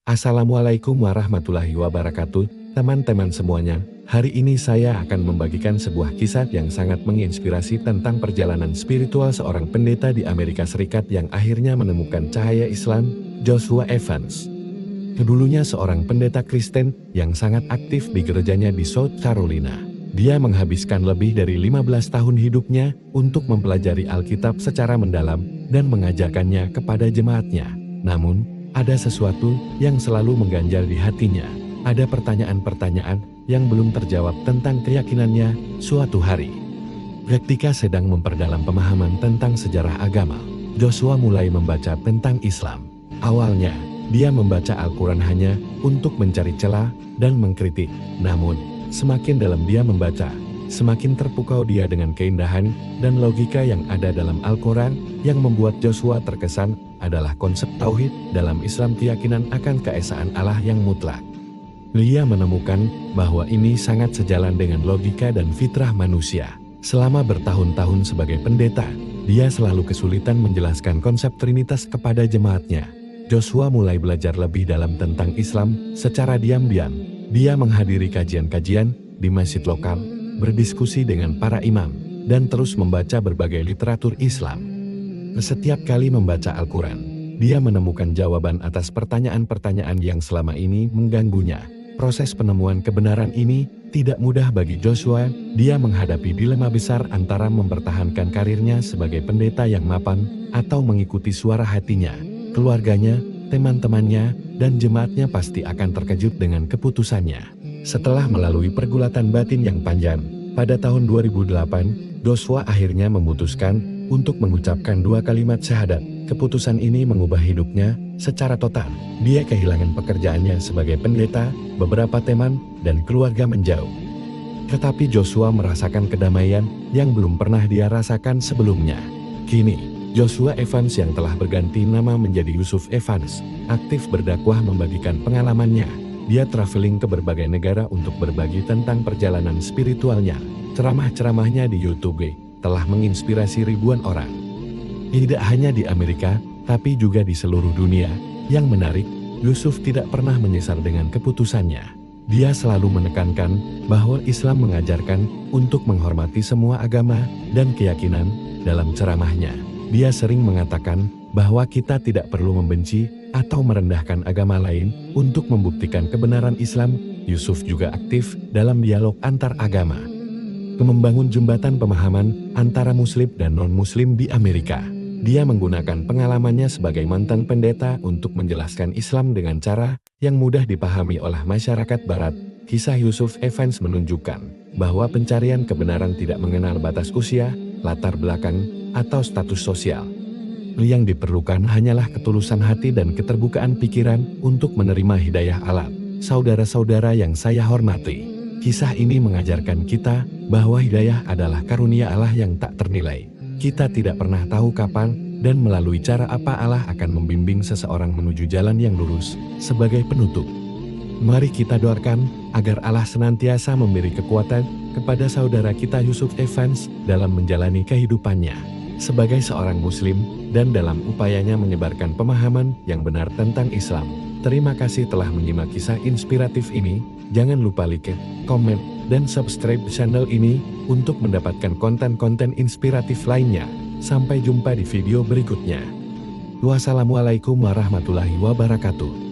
Assalamualaikum warahmatullahi wabarakatuh, teman-teman semuanya. Hari ini saya akan membagikan sebuah kisah yang sangat menginspirasi tentang perjalanan spiritual seorang pendeta di Amerika Serikat yang akhirnya menemukan cahaya Islam, Joshua Evans. Dulunya seorang pendeta Kristen yang sangat aktif di gerejanya di South Carolina. Dia menghabiskan lebih dari 15 tahun hidupnya untuk mempelajari Alkitab secara mendalam dan mengajarkannya kepada jemaatnya. Namun, ada sesuatu yang selalu mengganjal di hatinya. Ada pertanyaan-pertanyaan yang belum terjawab tentang keyakinannya suatu hari. Ketika sedang memperdalam pemahaman tentang sejarah agama, Joshua mulai membaca tentang Islam. Awalnya, dia membaca Al-Quran hanya untuk mencari celah dan mengkritik. Namun, semakin dalam dia membaca, semakin terpukau dia dengan keindahan dan logika yang ada dalam Al-Quran. Yang membuat Joshua terkesan adalah konsep tauhid dalam Islam, keyakinan akan keesaan Allah yang mutlak. Dia menemukan bahwa ini sangat sejalan dengan logika dan fitrah manusia. Selama bertahun-tahun sebagai pendeta, dia selalu kesulitan menjelaskan konsep Trinitas kepada jemaatnya. Joshua mulai belajar lebih dalam tentang Islam secara diam-diam. Dia menghadiri kajian-kajian di masjid lokal, berdiskusi dengan para imam, dan terus membaca berbagai literatur Islam. Setiap kali membaca Al-Quran, dia menemukan jawaban atas pertanyaan-pertanyaan yang selama ini mengganggunya. Proses penemuan kebenaran ini tidak mudah bagi Joshua. Dia menghadapi dilema besar antara mempertahankan karirnya sebagai pendeta yang mapan atau mengikuti suara hatinya. Keluarganya, teman-temannya, dan jemaatnya pasti akan terkejut dengan keputusannya. Setelah melalui pergulatan batin yang panjang, pada tahun 2008, Joshua akhirnya memutuskan untuk mengucapkan 2 kalimat syahadat. Keputusan ini mengubah hidupnya secara total. Dia kehilangan pekerjaannya sebagai pendeta, beberapa teman, dan keluarga menjauh. Tetapi Joshua merasakan kedamaian yang belum pernah dia rasakan sebelumnya. Kini, Joshua Evans yang telah berganti nama menjadi Yusuf Evans, aktif berdakwah membagikan pengalamannya. Dia traveling ke berbagai negara untuk berbagi tentang perjalanan spiritualnya. Ceramah-ceramahnya di YouTube telah menginspirasi ribuan orang. Tidak hanya di Amerika, tapi juga di seluruh dunia. Yang menarik, Yusuf tidak pernah menyesal dengan keputusannya. Dia selalu menekankan bahwa Islam mengajarkan untuk menghormati semua agama dan keyakinan. Dalam ceramahnya, dia sering mengatakan bahwa kita tidak perlu membenci atau merendahkan agama lain untuk membuktikan kebenaran Islam. Yusuf juga aktif dalam dialog antar agama, membangun jembatan pemahaman antara Muslim dan non-Muslim di Amerika. Dia menggunakan pengalamannya sebagai mantan pendeta untuk menjelaskan Islam dengan cara yang mudah dipahami oleh masyarakat Barat. Kisah Yusuf Evans menunjukkan bahwa pencarian kebenaran tidak mengenal batas usia, latar belakang, atau status sosial. Yang diperlukan hanyalah ketulusan hati dan keterbukaan pikiran untuk menerima hidayah Allah. Saudara-saudara yang saya hormati, kisah ini mengajarkan kita bahwa hidayah adalah karunia Allah yang tak ternilai. Kita tidak pernah tahu kapan dan melalui cara apa Allah akan membimbing seseorang menuju jalan yang lurus. Sebagai penutup, mari kita doakan agar Allah senantiasa memberi kekuatan kepada saudara kita Yusuf Evans dalam menjalani kehidupannya sebagai seorang Muslim dan dalam upayanya menyebarkan pemahaman yang benar tentang Islam. Terima kasih telah menyimak kisah inspiratif ini. Jangan lupa like, komen, dan subscribe channel ini untuk mendapatkan konten-konten inspiratif lainnya. Sampai jumpa di video berikutnya. Wassalamualaikum warahmatullahi wabarakatuh.